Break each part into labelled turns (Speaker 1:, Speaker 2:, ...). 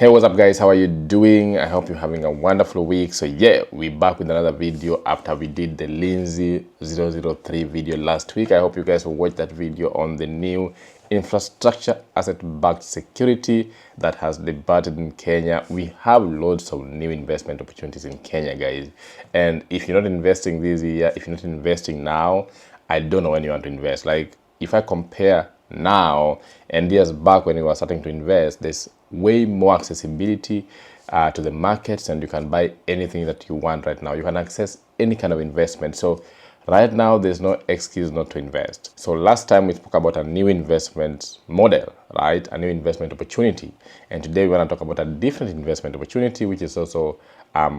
Speaker 1: Hey, what's up guys? How are you doing? I hope you're having a wonderful week. So yeah, we're back with another video after we did the Lindsay 003 video last week. I hope you guys will watch that video on the new infrastructure asset-backed security that has debuted in Kenya. We have loads of new investment opportunities in Kenya, guys. And if you're not investing this year, if you're not investing now, I don't know when you want to invest. Like if I compare now and years back when you were starting to invest, there's way more accessibility to the markets, and you can buy anything that you want right now. You can access any kind of investment. So right now there's no excuse not to invest. So last time we spoke about a new investment model, right? A new investment opportunity. And today we want to talk about a different investment opportunity, which is also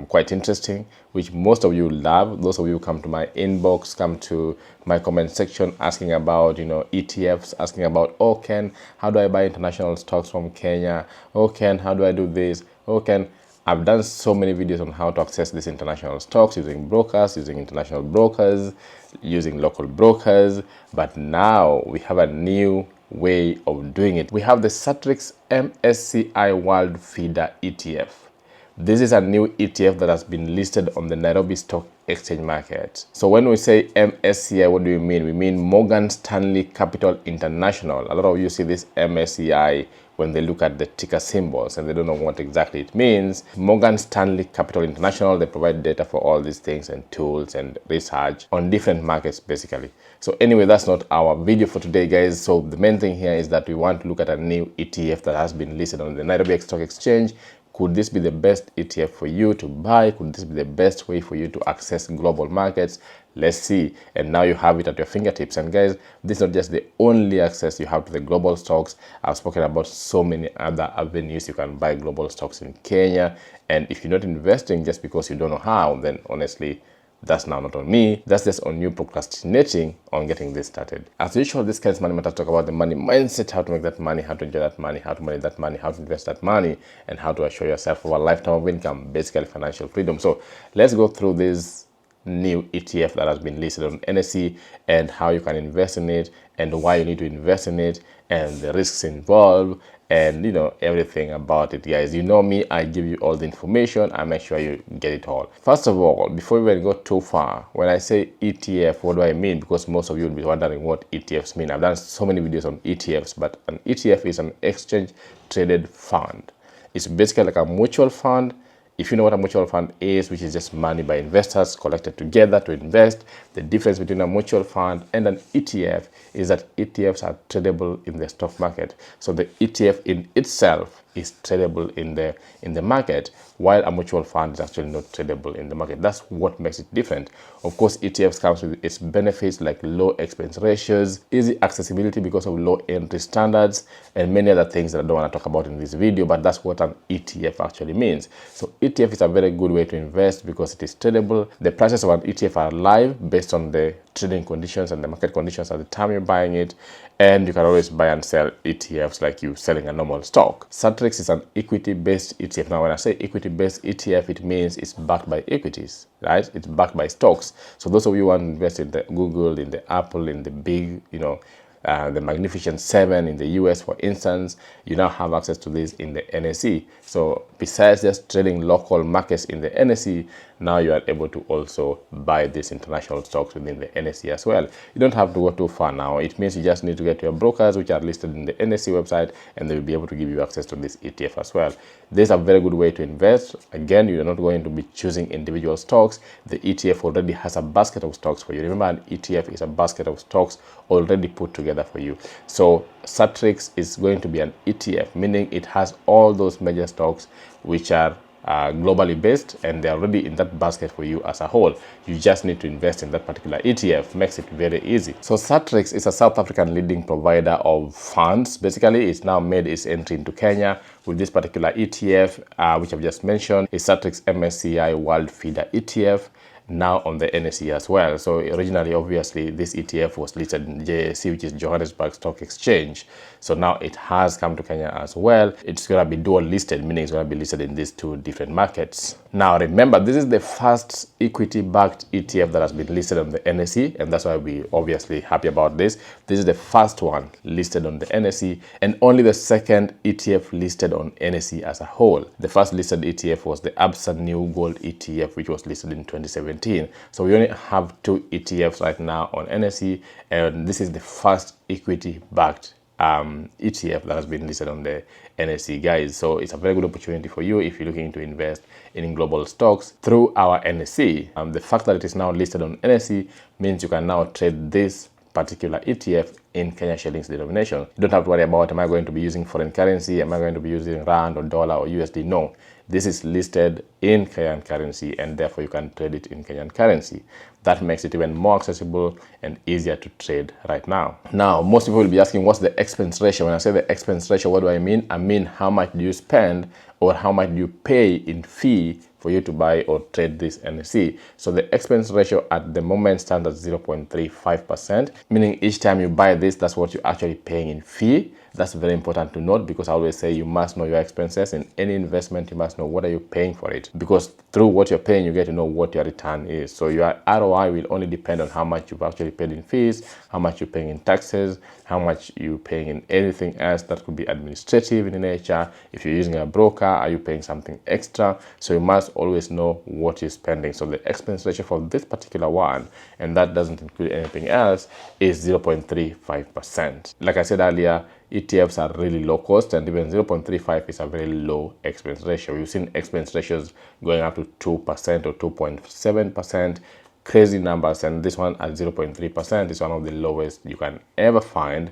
Speaker 1: quite interesting, which most of you love. Those of you who come to my inbox, come to my comment section asking about, ETFs, asking about, oh, Ken, how do I buy international stocks from Kenya? Oh, Ken, how do I do this? Oh, Ken, I've done so many videos on how to access these international stocks using brokers, using international brokers, using local brokers. But now we have a new way of doing it. We have the Satrix MSCI World Feeder ETF. This is a new ETF that has been listed on the Nairobi Stock Exchange market. So when we say MSCI, what do we mean? We mean Morgan Stanley Capital International. A lot of you see this MSCI when they look at the ticker symbols and they don't know what exactly it means. Morgan Stanley Capital International, they provide data for all these things and tools and research on different markets basically. So anyway, that's not our video for today, guys. So the main thing here is that we want to look at a new ETF that has been listed on the Nairobi Stock Exchange. Could this be the best ETF for you to buy? Could this be the best way for you to access global markets? Let's see. And now you have it at your fingertips. And guys, this is not just the only access you have to the global stocks. I've spoken about so many other avenues you can buy global stocks in Kenya. And if you're not investing just because you don't know how, then honestly, that's now not on me. That's just on you procrastinating on getting this started. As usual, this kind of Money Matters talk about the money mindset, how to make that money, how to enjoy that money, how to manage that money, how to invest that money, and how to assure yourself of a lifetime of income, basically financial freedom. So let's go through this new ETF that has been listed on NSE and how you can invest in it and why you need to invest in it and the risks involved and everything about it, guys. You know me, I give you all the information. I make sure you get it all. First of all, before we even go too far, when I say ETF, what do I mean? Because most of you will be wondering what ETFs mean. I've done so many videos on ETFs, but an ETF is an exchange traded fund. It's basically like a mutual fund. If you know what a mutual fund is, which is just money by investors collected together to invest, the difference between a mutual fund and an ETF is that ETFs are tradable in the stock market. So the ETF in itself is tradable in the market, while a mutual fund is actually not tradable in the market. That's what makes it different. Of course, ETFs comes with its benefits like low expense ratios, easy accessibility because of low entry standards, and many other things that I don't want to talk about in this video, but that's what an ETF actually means. So ETF is a very good way to invest because it is tradable. The prices of an ETF are live based on the trading conditions and the market conditions at the time you're buying it, and you can always buy and sell ETFs like you selling a normal stock. Satrix is an equity-based ETF. Now, when I say equity-based ETF, it means it's backed by equities, right? It's backed by stocks. So those of you who want to invest in the Google, in the Apple, in the big, the Magnificent Seven in the US, for instance, you now have access to this in the NSE. So besides just trading local markets in the NSE, now you are able to also buy these international stocks within the NSE as well. You don't have to go too far now. It means you just need to get your brokers, which are listed in the NSE website, and they will be able to give you access to this ETF as well. This is a very good way to invest. Again, you're not going to be choosing individual stocks. The ETF already has a basket of stocks for you. Remember, an ETF is a basket of stocks already put together for you. So Satrix is going to be an ETF, meaning it has all those major stocks which are globally based, and they're already in that basket for you as a whole. You just need to invest in that particular ETF. Makes it very easy. So Satrix is a South African leading provider of funds. Basically, it's now made its entry into Kenya with this particular ETF, which I've just mentioned, is Satrix MSCI World Feeder ETF. now on the NSE as well. So originally, obviously, this ETF was listed in JSE, which is Johannesburg Stock Exchange. So now it has come to Kenya as well. It's going to be dual listed, meaning it's going to be listed in these two different markets. Now remember, this is the first equity-backed ETF that has been listed on the NSE, and that's why we're obviously happy about this. This is the first one listed on the NSE, and only the second ETF listed on NSE as a whole. The first listed ETF was the Absa New Gold ETF, which was listed in 2017. So we only have two ETFs right now on NSE, and this is the first equity-backed ETF that has been listed on the NSE, guys. So it's a very good opportunity for you if you're looking to invest in global stocks through our NSE. The fact that it is now listed on NSE means you can now trade this particular ETF in Kenya shillings denomination. You don't have to worry about, am I going to be using foreign currency? Am I going to be using Rand or dollar or USD? No. This is listed in Kenyan currency, and therefore you can trade it in Kenyan currency. That makes it even more accessible and easier to trade right now. Now, most people will be asking, what's the expense ratio? When I say the expense ratio, what do I mean? I mean, how much do you spend or how much do you pay in fee for you to buy or trade this NSE? So the expense ratio at the moment stands at 0.35%, meaning each time you buy this, that's what you're actually paying in fee. That's very important to note, because I always say you must know your expenses. In any investment, you must know what are you paying for it, because through what you're paying, you get to know what your return is. So your ROI will only depend on how much you've actually paid in fees, how much you're paying in taxes, how much you're paying in anything else that could be administrative in nature. If you're using a broker, are you paying something extra? So you must always know what you're spending. So the expense ratio for this particular one, and that doesn't include anything else, is 0.35%. Like I said earlier, ETFs are really low cost, and even 0.35 is a very low expense ratio. We've seen expense ratios going up to 2% or 2.7%, crazy numbers, and this one at 0.3% is one of the lowest you can ever find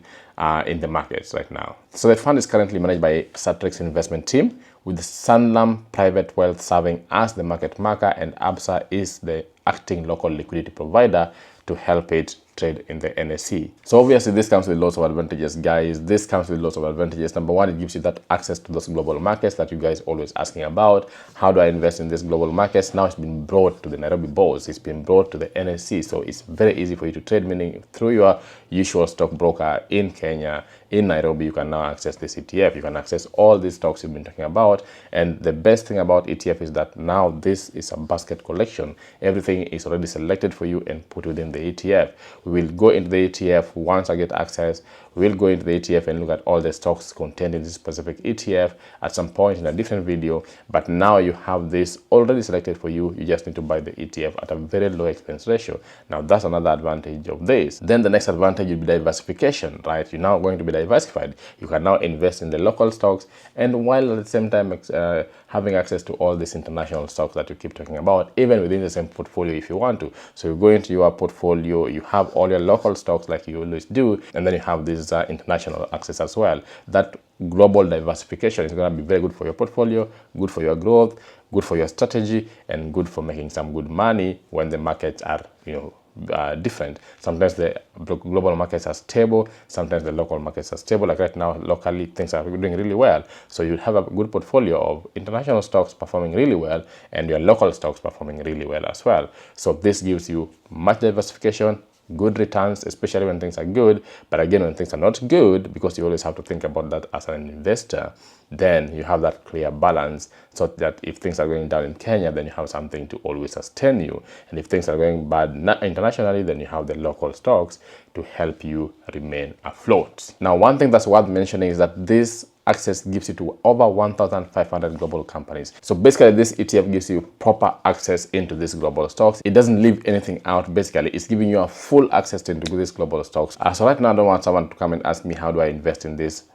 Speaker 1: in the markets right now. So the fund is currently managed by Satrix investment team, with Sanlam Private Wealth serving as the market maker, and Absa is the acting local liquidity provider to help it trade in the NSE. So obviously this comes with lots of advantages, guys. This comes with lots of advantages. Number one, it gives you that access to those global markets that you guys always asking about. How do I invest in these global markets? Now it's been brought to the Nairobi boards. It's been brought to the NSE. So it's very easy for you to trade, meaning through your usual stockbroker in Kenya, in Nairobi, you can now access this ETF. You can access all these stocks you've been talking about. And the best thing about ETF is that now this is a basket collection. Everything is already selected for you and put within the ETF. We will go into the ETF once I get access. We'll go into the ETF and look at all the stocks contained in this specific ETF at some point in a different video. But now you have this already selected for you. You just need to buy the ETF at a very low expense ratio. Now that's another advantage of this. Then the next advantage will be diversification, right? You're now going to be diversified. You can now invest in the local stocks, and while at the same time having access to all these international stocks that you keep talking about, even within the same portfolio if you want to. So you go into your portfolio, you have all your local stocks like you always do, and then you have this international access as well. That global diversification is going to be very good for your portfolio, good for your growth, good for your strategy, and good for making some good money when the markets are, different. Sometimes the global markets are stable, sometimes the local markets are stable. Like right now, locally things are doing really well. So you have a good portfolio of international stocks performing really well and your local stocks performing really well as well. So this gives you much diversification, good returns, especially when things are good. But again, when things are not good, because you always have to think about that as an investor, then you have that clear balance, so that if things are going down in Kenya, then you have something to always sustain you. And if things are going bad internationally, then you have the local stocks to help you remain afloat. Now, one thing that's worth mentioning is that this access gives you to over 1,500 global companies. So basically, this ETF gives you proper access into these global stocks. It doesn't leave anything out. Basically, it's giving you a full access into these global stocks. So right now, I don't want someone to come and ask me, how do I invest in this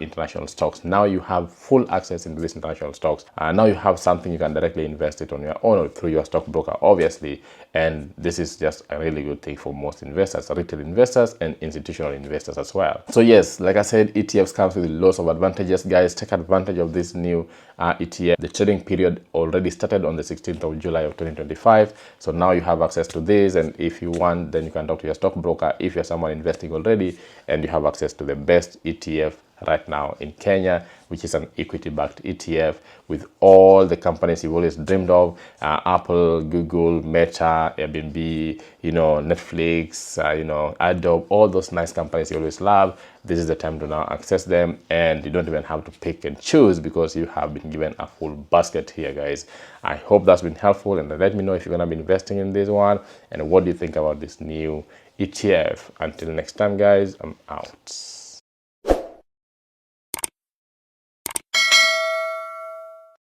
Speaker 1: international stocks? Now you have full access into these international stocks. Now you have something you can directly invest it on your own or through your stockbroker, obviously. And this is just a really good thing for most investors, retail investors and institutional investors as well. So yes, like I said, ETFs comes with lots of advantages, guys. Take advantage of this new ETF. The trading period already started on the 16th of July of 2025. So now you have access to this, and if you want, then you can talk to your stockbroker if you're someone investing already and you have access to the best ETF right now in Kenya, which is an equity-backed ETF with all the companies you've always dreamed of: Apple, Google, Meta, Airbnb, Netflix, Adobe, all those nice companies you always love. This is the time to now access them, and you don't even have to pick and choose because you have been given a full basket here, guys. I hope that's been helpful, and let me know if you're gonna be investing in this one and what do you think about this new ETF. Until next time, guys, I'm out.